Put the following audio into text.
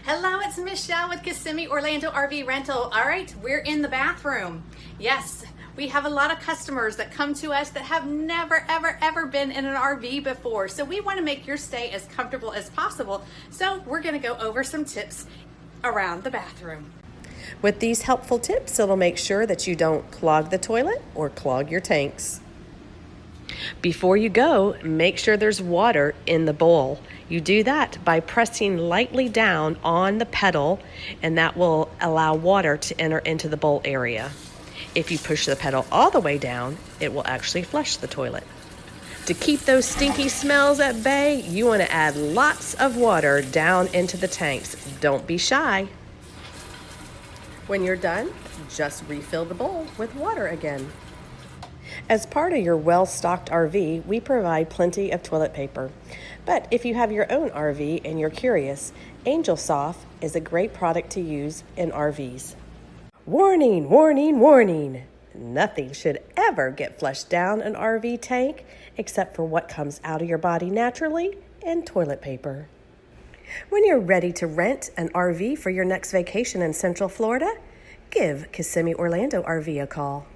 Hello, it's Michelle with Kissimmee Orlando RV Rental. All right, we're in the bathroom. Yes, we have a lot of customers that come to us that have never, ever been in an RV before. So we want to make your stay as comfortable as possible. So we're going to go over some tips around the bathroom. With these helpful tips, it'll make sure that you don't clog the toilet or clog your tanks. Before you go, make sure there's water in the bowl. You do that by pressing lightly down on the pedal, and that will allow water to enter into the bowl area. If you push the pedal all the way down, it will actually flush the toilet. To keep those stinky smells at bay, you want to add lots of water down into the tanks. Don't be shy. When you're done, just refill the bowl with water again. As part of your well-stocked RV, we provide plenty of toilet paper. But if you have your own RV and you're curious, Angel Soft is a great product to use in RVs. Warning, warning, warning! Nothing should ever get flushed down an RV tank except for what comes out of your body naturally and toilet paper. When you're ready to rent an RV for your next vacation in Central Florida, give Kissimmee Orlando RV a call.